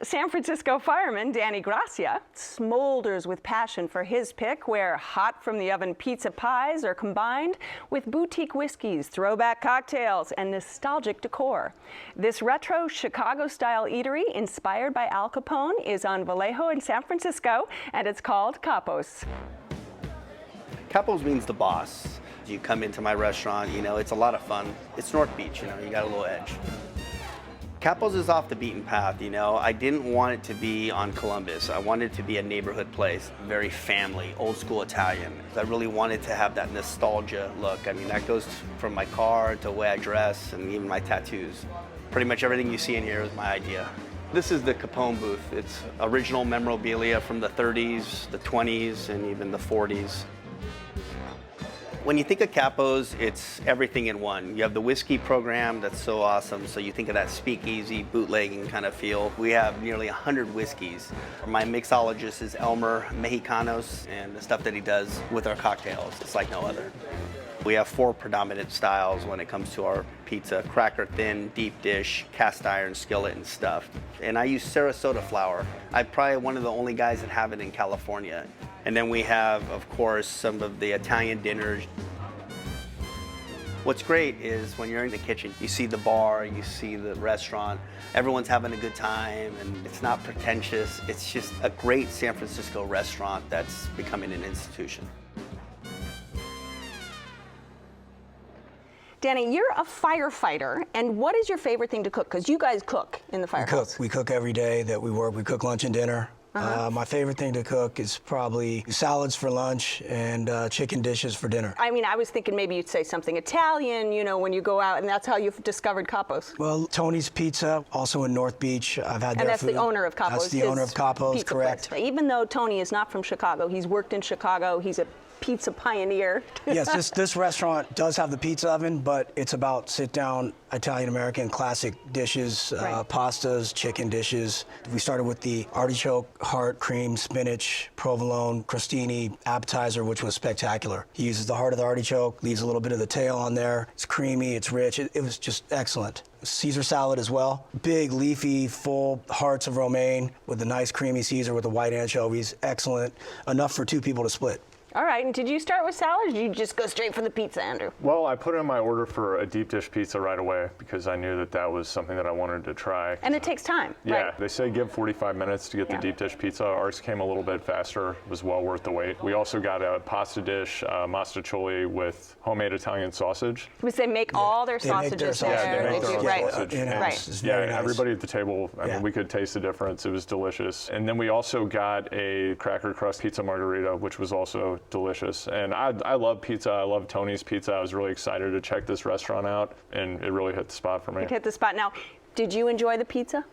San Francisco fireman Danny Gracia smolders with passion for his pick, where hot-from-the-oven pizza pies are combined with boutique whiskeys, throwback cocktails, and nostalgic decor. This retro Chicago-style eatery, inspired by Al Capone, is on Vallejo in San Francisco, and it's called Capo's. Capo's means the boss. You come into my restaurant, you know, it's a lot of fun. It's North Beach, you know, you got a little edge. Capo's is off the beaten path, you know. I didn't want it to be on Columbus. I wanted it to be a neighborhood place, very family, old school Italian. I really wanted to have that nostalgia look. I mean, that goes from my car to the way I dress and even my tattoos. Pretty much everything you see in here is my idea. This is the Capone booth. It's original memorabilia from the 30s, the 20s, and even the 40s. When you think of Capo's, it's everything in one. You have the whiskey program that's so awesome, so you think of that speakeasy, bootlegging kind of feel. We have nearly 100 whiskeys. My mixologist is Elmer Mexicanos, and the stuff that he does with our cocktails, it's like no other. We have 4 predominant styles when it comes to our pizza: cracker thin, deep dish, cast iron, skillet, and stuffed. And I use Sarasota flour. I'm probably one of the only guys that have it in California. And then we have, of course, some of the Italian dinners. What's great is when you're in the kitchen, you see the bar, you see the restaurant, everyone's having a good time, and it's not pretentious. It's just a great San Francisco restaurant that's becoming an institution. Danny, you're a firefighter, and what is your favorite thing to cook? Because you guys cook in the firehouse. We cook every day that we work. We cook lunch and dinner. My favorite thing to cook is probably salads for lunch and chicken dishes for dinner. I mean, I was thinking maybe you'd say something Italian, you know, when you go out, and that's how you've discovered Capo's. Well, Tony's Pizza, also in North Beach. I've had And their that's food. the owner of Capo's. That's the owner of Capo's, correct. Place. Even though Tony is not from Chicago, he's worked in Chicago. He's a pizza pioneer. Yes, this restaurant does have the pizza oven, but it's about sit-down Italian-American classic dishes, pastas, chicken dishes. We started with the artichoke, heart, cream, spinach, provolone, crostini appetizer, which was spectacular. He uses the heart of the artichoke, leaves a little bit of the tail on there. It's creamy, it's rich. It was just excellent. Caesar salad as well. Big, leafy, full hearts of romaine with a nice creamy Caesar with the white anchovies. Excellent. Enough for 2 people to split. All right, and did you start with salad, or did you just go straight for the pizza, Andrew? Well, I put in my order for a deep dish pizza right away because I knew that that was something that I wanted to try. And it takes time, Yeah, right? They say give 45 minutes to get the deep dish pizza. Ours came a little bit faster. It was well worth the wait. We also got a pasta dish, mastacholi with homemade Italian sausage. Because they make all their sausages there. Yeah, they make their own sausage. It's Yeah, very nice. everybody at the table, I mean, we could taste the difference. It was delicious. And then we also got a cracker crust pizza margarita, which was also delicious. And I love pizza. I love Tony's Pizza. I was really excited to check this restaurant out, and it really hit the spot for me. It hit the spot. Now, did you enjoy the pizza?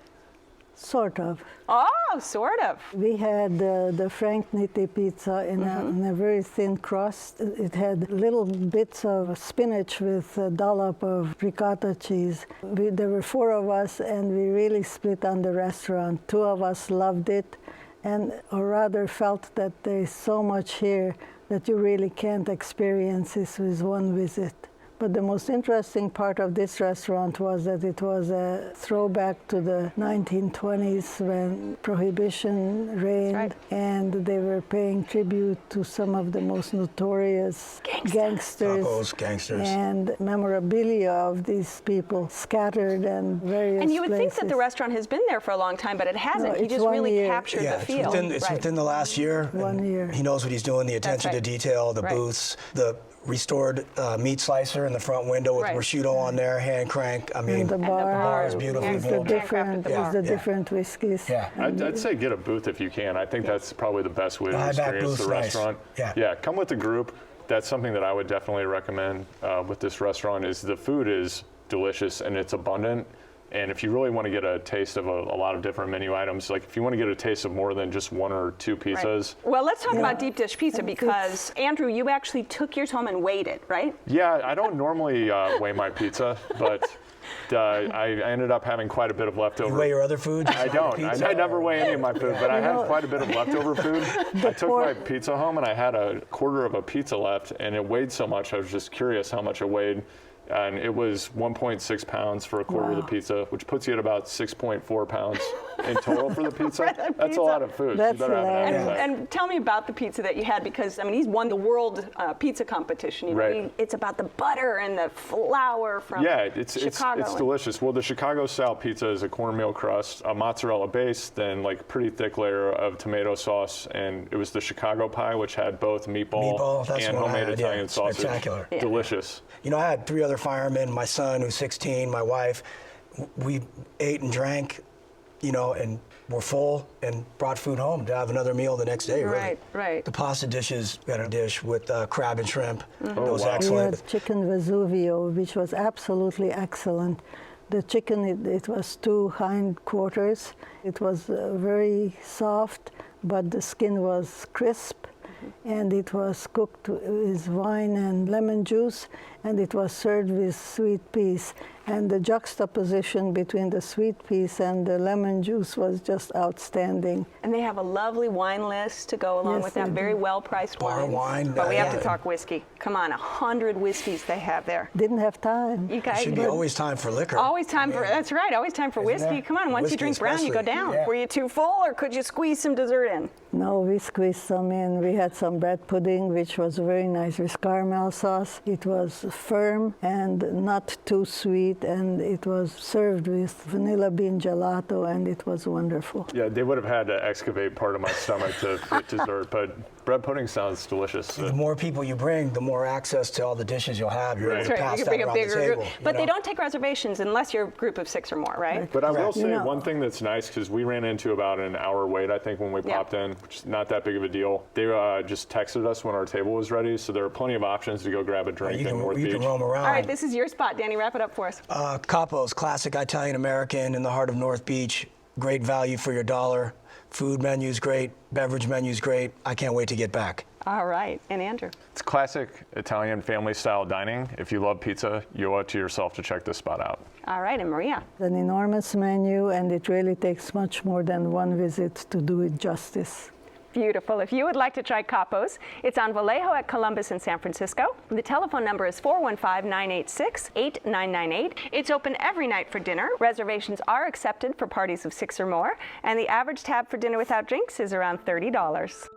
Sort of. Oh, sort of. We had the Frank Nitti pizza in a very thin crust. It had little bits of spinach with a dollop of ricotta cheese. There were 4 of us, and we really split on the restaurant. 2 of us loved it, or rather felt that there's so much here that you really can't experience this with one visit. But the most interesting part of this restaurant was that it was a throwback to the 1920s when Prohibition reigned, and they were paying tribute to some of the most notorious gangsters. Capos, gangsters. And memorabilia of these people scattered and various And you would places. think that the restaurant has been there for a long time, but it hasn't. No, He it's just 1 really year. captured the feel. It's within the last year. 1 year. He knows what he's doing, the attention to detail, the booths, the restored meat slicer in the front window with prosciutto on there, hand crank. I mean, And the bar is beautiful. is the different whiskeys. Yeah. I'd say get a booth if you can. I think that's probably the best way to experience the restaurant. Nice. Yeah, come with the group. That's something that I would definitely recommend with this restaurant is the food is delicious and it's abundant. And if you really want to get a taste of a lot of different menu items, like if you want to get a taste of more than just 1 or 2 pizzas. Right. Well, let's talk about deep dish pizza because, Andrew, you actually took yours home and weighed it, right? Yeah, I don't normally weigh my pizza, but I ended up having quite a bit of leftover. You weigh your other foods? I don't. I never weigh any of my food, but I had quite a bit of leftover food. I took my pizza home and I had a quarter of a pizza left, and it weighed so much, I was just curious how much it weighed. And it was 1.6 pounds for a quarter of the pizza, which puts you at about 6.4 pounds. in total for the pizza. For the That's pizza. a lot of food. That's You better have an hilarious. appetite. And tell me about the pizza that you had, because I mean he's won the world pizza competition. You know, Right. it's about the butter and the flour from Yeah, it's Chicago. delicious. Well, the Chicago style pizza is a cornmeal crust, a mozzarella base, then like pretty thick layer of tomato sauce, and it was the Chicago pie, which had both meatball that's and what I homemade had, yeah. Italian sausage. Spectacular. Yeah. Delicious. You know, I had 3 other firemen, my son who's 16, my wife. We ate and drank, you know, and were full and brought food home to have another meal the next day, really. Right, right. The pasta dishes, we had a dish with crab and shrimp. That was Oh, wow. We excellent. had chicken Vesuvio, which was absolutely excellent. The chicken, it was 2 hindquarters. It was very soft, but the skin was crisp. And it was cooked with wine and lemon juice, and it was served with sweet peas. And the juxtaposition between the sweet peas and the lemon juice was just outstanding. And they have a lovely wine list to go along Yes, with that, they very do. well-priced Bar wines. wine, But we have yeah. to talk whiskey. Come on, 100 whiskeys they have there. Didn't have time. You guys Should be but always time for liquor. always time for, that's right, always time for Isn't whiskey. there? Come on, once you Whiskey drink brown, you go especially, down. yeah. Were you too full, or could you squeeze some dessert in? No, we squeezed some in. We had some bread pudding, which was very nice with caramel sauce. It was firm and not too sweet, and it was served with vanilla bean gelato, and it was wonderful. Yeah, they would have had to excavate part of my stomach to fit dessert, but bread pudding sounds delicious. The more people you bring, the more access to all the dishes you'll have. You're able That's to right, pass you that can bring a around the bigger table. group. you But they know? don't take reservations unless you're a group of 6 or more, right? But I will Correct. say You know- one thing that's nice, because we ran into about an hour wait, I think, when we Yeah. popped in, which is not that big of a deal. They just texted us when our table was ready, so there are plenty of options to go grab a drink You in North can Beach. roam around. All right, this is your spot, Danny. Wrap it up for us. Capo's, classic Italian-American in the heart of North Beach. Great value for your dollar. Food menu's great. Beverage menu's great. I can't wait to get back. All right, and Andrew. It's classic Italian family-style dining. If you love pizza, you owe it to yourself to check this spot out. All right, and Maria. An enormous menu, and it really takes much more than one visit to do it justice. Beautiful. If you would like to try Capo's, it's on Vallejo at Columbus in San Francisco. The telephone number is 415-986-8998. It's open every night for dinner. Reservations are accepted for parties of 6 or more, and the average tab for dinner without drinks is around $30.